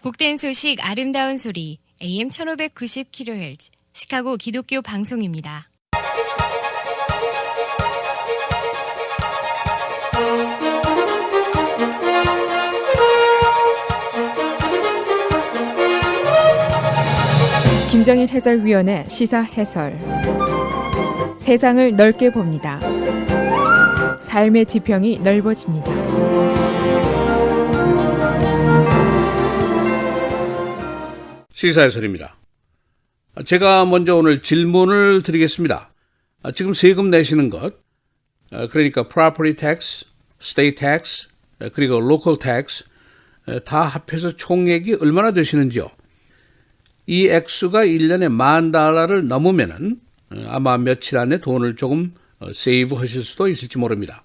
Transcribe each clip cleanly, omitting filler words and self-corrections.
복된 소식 아름다운 소리 AM 1590kHz 시카고 기독교 방송입니다. 김정일 해설위원의 시사 해설. 세상을 넓게 봅니다. 삶의 지평이 넓어집니다. 시사 해설입니다. 제가 먼저 오늘 질문을 드리겠습니다. 지금 세금 내시는 것, 그러니까 property tax, state tax, 그리고 local tax 다 합해서 총액이 얼마나 되시는지요? 이 액수가 1년에 $10,000를 넘으면은 아마 며칠 안에 돈을 조금 세이브 하실 수도 있을지 모릅니다.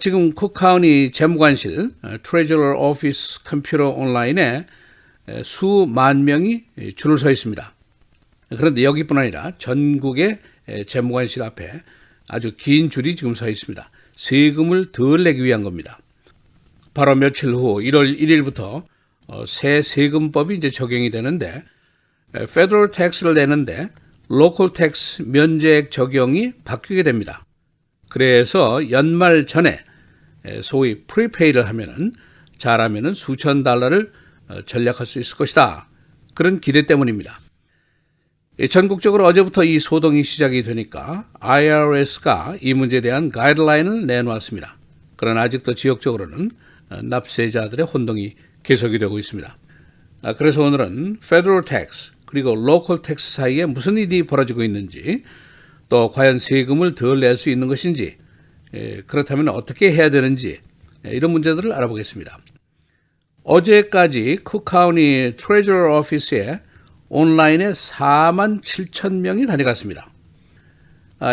지금 쿡카운티 재무관실 트레저러 오피스 컴퓨터 온라인에 수만 명이 줄을 서 있습니다. 그런데 여기뿐 아니라 전국의 재무관실 앞에 아주 긴 줄이 지금 서 있습니다. 세금을 덜 내기 위한 겁니다. 바로 며칠 후 1월 1일부터 새 세금법이 이제 적용이 되는데 Federal Tax를 내는데 Local Tax 면제액 적용이 바뀌게 됩니다. 그래서 연말 전에 소위 프리페이를 하면은 잘하면은 수천 달러를 전략할 수 있을 것이다. 그런 기대 때문입니다. 전국적으로 어제부터 이 소동이 시작이 되니까 IRS가 이 문제에 대한 가이드라인을 내놓았습니다. 그러나 아직도 지역적으로는 납세자들의 혼동이 계속이 되고 있습니다. 그래서 오늘은 Federal Tax 그리고 Local Tax 사이에 무슨 일이 벌어지고 있는지 또 과연 세금을 덜 낼 수 있는 것인지 그렇다면 어떻게 해야 되는지 이런 문제들을 알아보겠습니다. 어제까지 쿡카운티 트레저러 오피스에 온라인에 47,000명이 다녀갔습니다.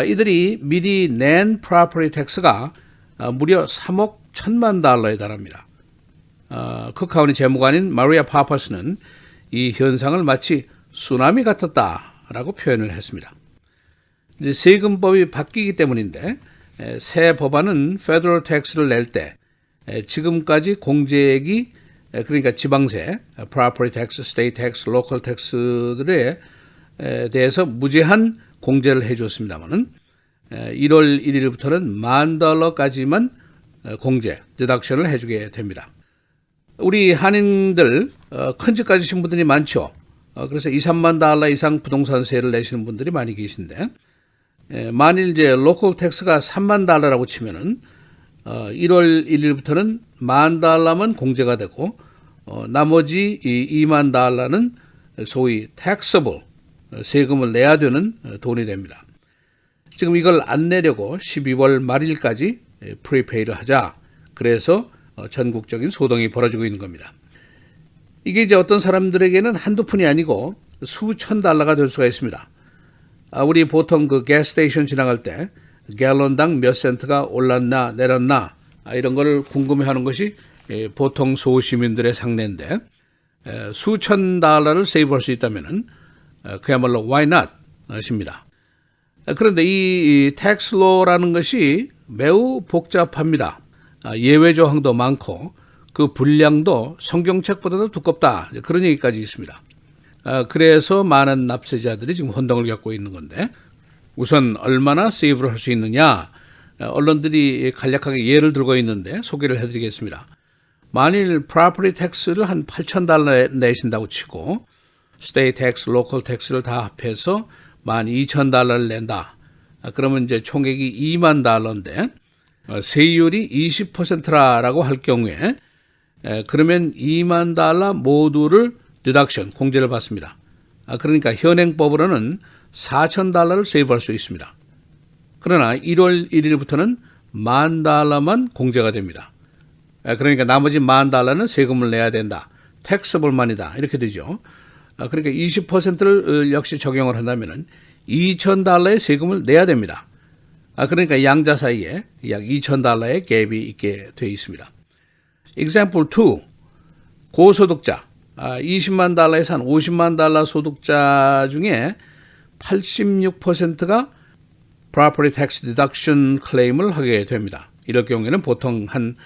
이들이 미리 낸 프로퍼티 텍스가 무려 3억 1천만 달러에 달합니다. 쿡카운티 재무관인 마리아 파퍼스는 이 현상을 마치 쓰나미 같았다라고 표현을 했습니다. 이제 세금법이 바뀌기 때문인데 새 법안은 페더럴 텍스를 낼 때 지금까지 공제액이 그러니까 지방세, property tax, state tax, local tax들에 대해서 무제한 공제를 해줬습니다만은 1월 1일부터는 $10,000까지만 공제, 디덕션을 해주게 됩니다. 우리 한인들 큰 집 가지신 분들이 많죠. 그래서 2, 3만 달러 이상 부동산세를 내시는 분들이 많이 계신데 만일 이제 local tax가 3만 달러라고 치면은 1월 1일부터는 $10,000만 공제가 되고 나머지 2만 달러는 소위 taxable 세금을 내야 되는 돈이 됩니다. 지금 이걸 안 내려고 12월 말일까지 프리페이를 하자. 그래서 전국적인 소동이 벌어지고 있는 겁니다. 이게 이제 어떤 사람들에게는 한두 푼이 아니고 수천 달러가 될 수가 있습니다. 우리 보통 그 가스스테이션 지나갈 때 갤런당 몇 센트가 올랐나 내렸나 이런 걸 궁금해하는 것이 보통 소시민들의 상례인데 수천 달러를 세이브할 수 있다면은 그야말로 why not 십니다. 그런데 이 tax law라는 것이 매우 복잡합니다. 예외 조항도 많고 그 분량도 성경책보다도 두껍다 그런 얘기까지 있습니다. 그래서 많은 납세자들이 지금 혼동을 겪고 있는 건데 우선 얼마나 세이브를 할 수 있느냐 언론들이 간략하게 예를 들고 있는데 소개를 해드리겠습니다. 만일 property tax를 한 $8,000 내신다고 치고 state tax, local tax를 다 합해서 $12,000를 낸다. 그러면 이제 총액이 $2만 달러인데 세율이 20%라고 할 경우에 그러면 $2만 달러 모두를 디덕션, 공제를 받습니다. 그러니까 현행법으로는 $4,000를 세이브할 수 있습니다. 그러나 1월 1일부터는 $10,000만 공제가 됩니다. 그러니까 나머지 $10,000는 세금을 내야 된다. 택서블만이다. 이렇게 되죠. 그러니까 20%를 역시 적용을 한다면 $2,000의 세금을 내야 됩니다. 그러니까 양자 사이에 약 $2,000의 갭이 있게 되어 있습니다. Example 2. 고소득자. 20만 달러에서 한 50만 달러 소득자 중에 86%가 property tax deduction claim을 하게 됩니다. 이럴 경우에는 보통 한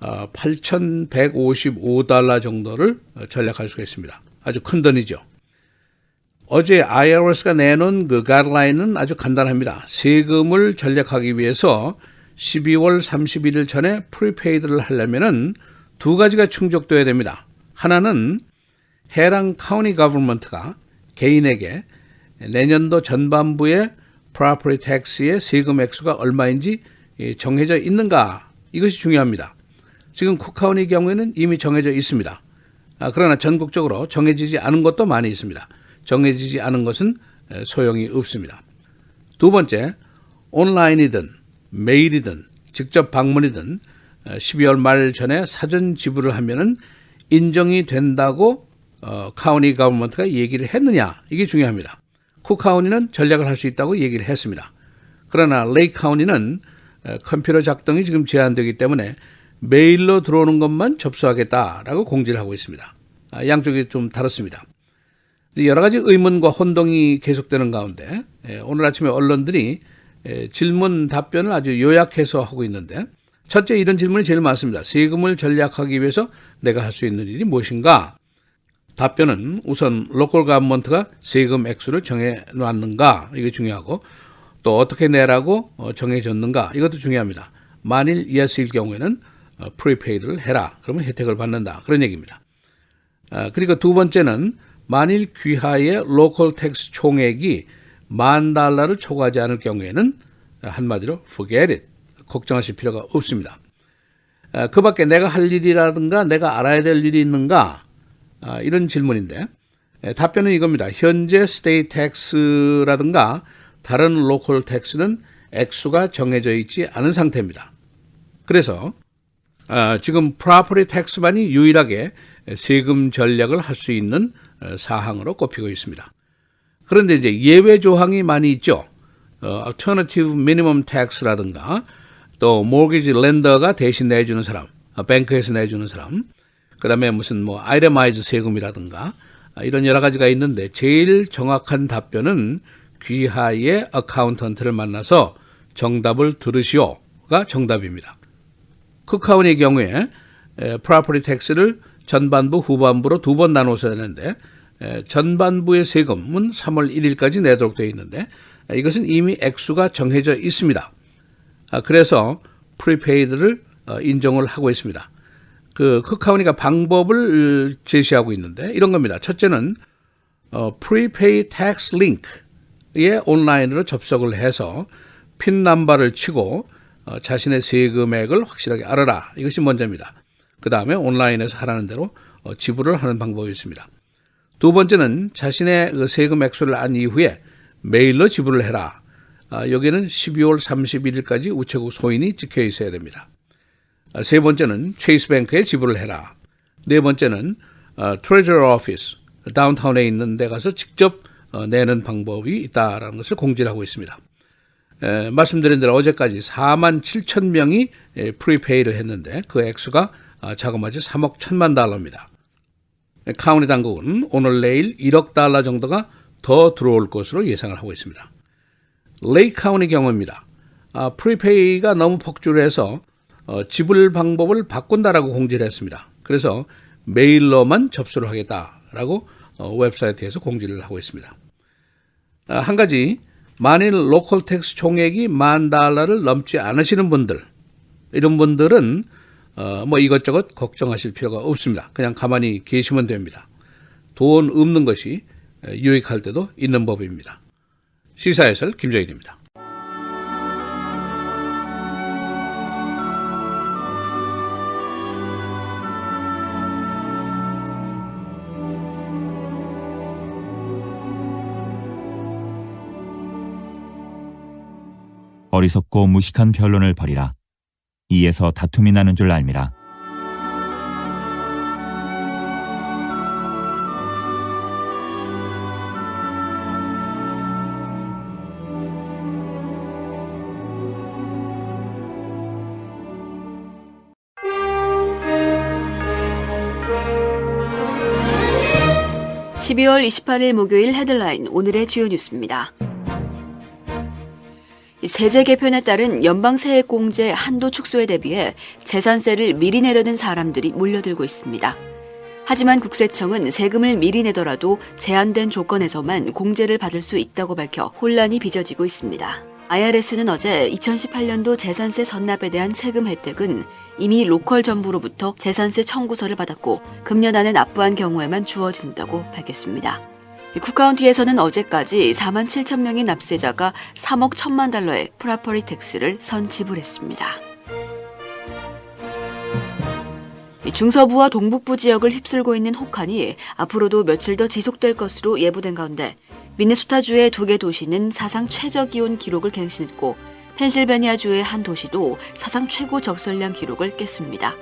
$8,155 정도를 절약할 수가 있습니다. 아주 큰 돈이죠. 어제 IRS가 내놓은 그 가이드라인은 아주 간단합니다. 세금을 절약하기 위해서 12월 31일 전에 프리페이드를 하려면은 두 가지가 충족돼야 됩니다. 하나는 해당 카운티 거버먼트가 개인에게 내년도 전반부에 프로퍼티 텍스의 세금 액수가 얼마인지 정해져 있는가, 이것이 중요합니다. 지금 쿡카운티 경우에는 이미 정해져 있습니다. 그러나 전국적으로 정해지지 않은 것도 많이 있습니다. 정해지지 않은 것은 소용이 없습니다. 두 번째, 온라인이든 메일이든 직접 방문이든 12월 말 전에 사전 지불을 하면은 인정이 된다고 카운티 거버먼트가 얘기를 했느냐, 이게 중요합니다. 쿡카운티는 전략을 할 수 있다고 얘기를 했습니다. 그러나 레이크 카운티는 컴퓨터 작동이 지금 제한되기 때문에 메일로 들어오는 것만 접수하겠다라고 공지를 하고 있습니다. 양쪽이 좀 다릅니다. 여러 가지 의문과 혼동이 계속되는 가운데 오늘 아침에 언론들이 질문 답변을 아주 요약해서 하고 있는데, 첫째, 이런 질문이 제일 많습니다. 세금을 절약하기 위해서 내가 할 수 있는 일이 무엇인가? 답변은 우선 로컬 거버먼트가 세금 액수를 정해놨는가, 이게 중요하고, 또 어떻게 내라고 정해졌는가, 이것도 중요합니다. 만일 예스일 경우에는 프리페이드를 해라, 그러면 혜택을 받는다, 그런 얘기입니다. 그리고 두 번째는 만일 귀하의 로컬 텍스 총액이 $10,000를 초과하지 않을 경우에는 한마디로 forget it, 걱정하실 필요가 없습니다. 그 밖에 내가 할 일이라든가 내가 알아야 될 일이 있는가, 이런 질문인데, 답변은 이겁니다. 현재 스테이트 텍스라든가 다른 로컬 텍스는 액수가 정해져 있지 않은 상태입니다. 그래서 지금 프로퍼티 텍스만이 유일하게 세금 전략을 할 수 있는 사항으로 꼽히고 있습니다. 그런데 이제 예외 조항이 많이 있죠. Alternative Minimum Tax라든가 또 Mortgage Lender가 대신 내주는 사람, 뱅크에서 내주는 사람, 그 다음에 무슨 Itemized 세금이라든가 이런 여러 가지가 있는데, 제일 정확한 답변은 귀하의 어카운턴트를 만나서 정답을 들으시오가 정답입니다. 쿡카운티의 경우에 프로퍼티 텍스를 전반부, 후반부로 두 번 나눠서 내는데, 전반부의 세금은 3월 1일까지 내도록 되어 있는데, 이것은 이미 액수가 정해져 있습니다. 그래서 프리페이드를 인정을 하고 있습니다. 그 쿡카운티가 방법을 제시하고 있는데 이런 겁니다. 첫째는 프리페이 텍스 링크에 온라인으로 접속을 해서 핀 넘버를 치고 자신의 세금액을 확실하게 알아라, 이것이 먼저입니다. 그 다음에 온라인에서 하라는 대로 지불을 하는 방법이 있습니다. 두 번째는 자신의 그 세금 액수를 안 이후에 메일로 지불을 해라. 여기는 12월 31일까지 우체국 소인이 찍혀 있어야 됩니다. 세 번째는 체이스뱅크에 지불을 해라. 네 번째는 트레저러 오피스, 다운타운에 있는 데 가서 직접 내는 방법이 있다는 것을 공지를 하고 있습니다. 말씀드린 대로 어제까지 47,000명이 프리페이를 했는데 그 액수가 자그마치 3억 1천만 달러입니다. 카운티 당국은 오늘 내일 1억 달러 정도가 더 들어올 것으로 예상을 하고 있습니다. 레이크 카운티 경우입니다. 프리페이가 너무 폭주해서 지불 방법을 바꾼다라고 공지를 했습니다. 그래서 메일로만 접수를 하겠다라고 웹사이트에서 공지를 하고 있습니다. 한 가지, 만일 로컬 텍스 총액이 $10,000를 넘지 않으시는 분들, 이런 분들은 이것저것 걱정하실 필요가 없습니다. 그냥 가만히 계시면 됩니다. 돈 없는 것이 유익할 때도 있는 법입니다. 시사해설 김정일입니다. 어리석고 무식한 변론을 벌이라. 이에서 다툼이 나는 줄 알미라. (12월 28일) 목요일 헤드라인, 오늘의 주요 뉴스입니다. 세제 개편에 따른 연방세액공제 한도 축소에 대비해 재산세를 미리 내려는 사람들이 몰려들고 있습니다. 하지만 국세청은 세금을 미리 내더라도 제한된 조건에서만 공제를 받을 수 있다고 밝혀 혼란이 빚어지고 있습니다. IRS는 어제 2018년도 재산세 선납에 대한 세금 혜택은 이미 로컬 정부로부터 재산세 청구서를 받았고 금년 안에 납부한 경우에만 주어진다고 밝혔습니다. 쿡카운티에서는 어제까지 4만 7천 명의 납세자가 3억 1천만 달러의 프라퍼리 텍스를 선지불했습니다. 중서부와 동북부 지역을 휩쓸고 있는 혹한이 앞으로도 며칠 더 지속될 것으로 예보된 가운데 미네소타주의 2개 도시는 사상 최저 기온 기록을 갱신했고 펜실베니아주의 한 도시도 사상 최고 적설량 기록을 깼습니다.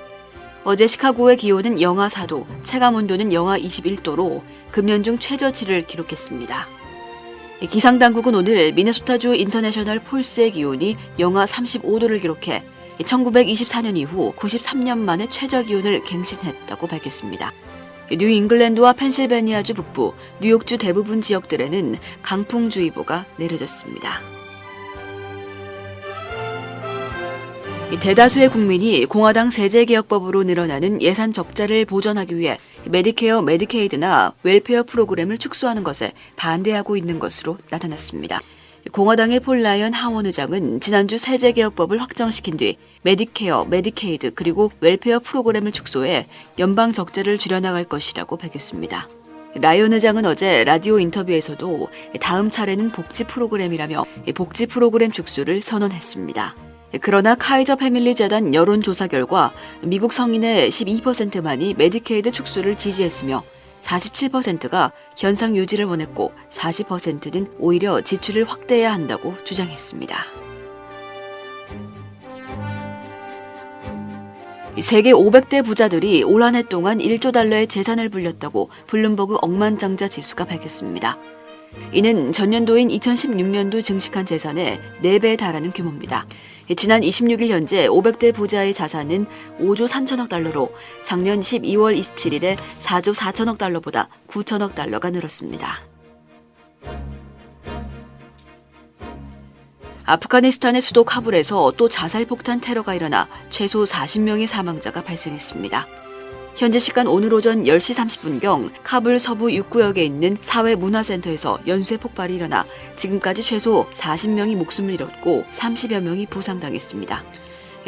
어제 시카고의 기온은 영하 4도, 체감온도는 영하 21도로 금년 중 최저치를 기록했습니다. 기상당국은 오늘 미네소타주 인터내셔널 폴스의 기온이 영하 35도를 기록해 1924년 이후 93년 만에 최저 기온을 갱신했다고 밝혔습니다. 뉴 잉글랜드와 펜실베니아주 북부, 뉴욕주 대부분 지역들에는 강풍주의보가 내려졌습니다. 대다수의 국민이 공화당 세제개혁법으로 늘어나는 예산 적자를 보전하기 위해 메디케어, 메디케이드나 웰페어 프로그램을 축소하는 것에 반대하고 있는 것으로 나타났습니다. 공화당의 폴 라이언 하원 의장은 지난주 세제개혁법을 확정시킨 뒤 메디케어, 메디케이드 그리고 웰페어 프로그램을 축소해 연방 적자를 줄여나갈 것이라고 밝혔습니다. 라이언 의장은 어제 라디오 인터뷰에서도 다음 차례는 복지 프로그램이라며 복지 프로그램 축소를 선언했습니다. 그러나 카이저 패밀리 재단 여론조사 결과 미국 성인의 12%만이 메디케이드 축소를 지지했으며 47%가 현상 유지를 원했고 40%는 오히려 지출을 확대해야 한다고 주장했습니다. 세계 500대 부자들이 올 한 해 동안 1조 달러의 재산을 불렸다고 블룸버그 억만장자 지수가 밝혔습니다. 이는 전년도인 2016년도 증식한 재산의 4배에 달하는 규모입니다. 지난 26일 현재 500대 부자의 자산은 5조 3천억 달러로 작년 12월 27일에 4조 4천억 달러보다 9천억 달러가 늘었습니다. 아프가니스탄의 수도 카불에서 또 자살폭탄 테러가 일어나 최소 40명의 사망자가 발생했습니다. 현지 시간 오늘 오전 10시 30분경 카불 서부 6구역에 있는 사회문화센터에서 연쇄 폭발이 일어나 지금까지 최소 40명이 목숨을 잃었고 30여 명이 부상당했습니다.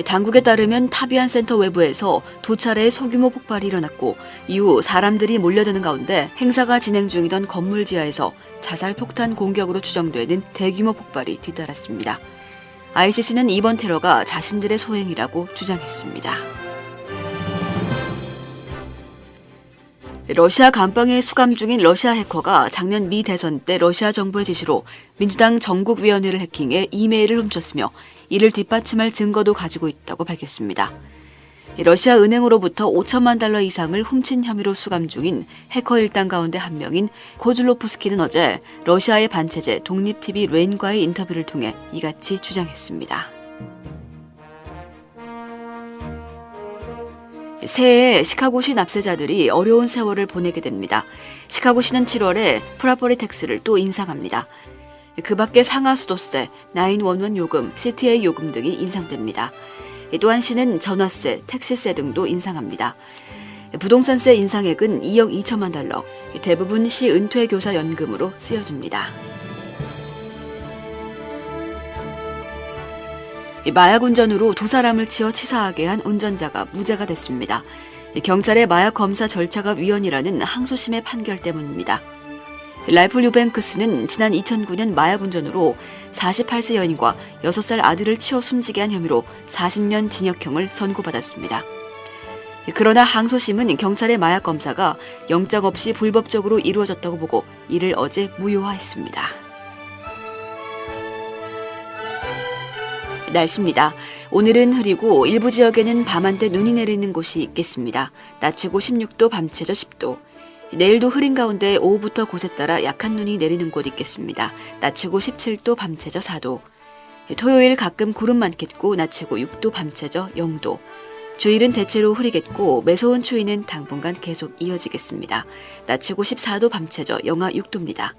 당국에 따르면 타비안 센터 외부에서 2차례의 소규모 폭발이 일어났고 이후 사람들이 몰려드는 가운데 행사가 진행 중이던 건물 지하에서 자살 폭탄 공격으로 추정되는 대규모 폭발이 뒤따랐습니다. ICC는 이번 테러가 자신들의 소행이라고 주장했습니다. 러시아 감방에 수감 중인 러시아 해커가 작년 미 대선 때 러시아 정부의 지시로 민주당 전국위원회를 해킹해 이메일을 훔쳤으며 이를 뒷받침할 증거도 가지고 있다고 밝혔습니다. 러시아 은행으로부터 5천만 달러 이상을 훔친 혐의로 수감 중인 해커 일당 가운데 한 명인 코즐로프스키는 어제 러시아의 반체제 독립TV 렌과의 인터뷰를 통해 이같이 주장했습니다. 새해에 시카고시 납세자들이 어려운 세월을 보내게 됩니다. 시카고시는 7월에 프라퍼리 텍스를 또 인상합니다. 그 밖에 상하수도세, 911 요금, CTA 요금 등이 인상됩니다. 또한 시는 전화세, 택시세 등도 인상합니다. 부동산세 인상액은 2억 2천만 달러, 대부분 시 은퇴교사 연금으로 쓰여집니다. 마약 운전으로 2사람을 치어 치사하게 한 운전자가 무죄가 됐습니다. 경찰의 마약 검사 절차가 위헌이라는 항소심의 판결 때문입니다. 랄프 유뱅크스는 지난 2009년 마약 운전으로 48세 여인과 6살 아들을 치어 숨지게 한 혐의로 40년 징역형을 선고받았습니다. 그러나 항소심은 경찰의 마약 검사가 영장 없이 불법적으로 이루어졌다고 보고 이를 어제 무효화했습니다. 날씨입니다. 오늘은 흐리고 일부 지역에는 밤한때 눈이 내리는 곳이 있겠습니다. 낮 최고 16도, 밤 최저 10도. 내일도 흐린 가운데 오후부터 곳에 따라 약한 눈이 내리는 곳 있겠습니다. 낮 최고 17도, 밤 최저 4도. 토요일 가끔 구름 많겠고 낮 최고 6도, 밤 최저 0도. 주일은 대체로 흐리겠고 매서운 추위는 당분간 계속 이어지겠습니다. 낮 최고 14도, 밤 최저 영하 6도입니다.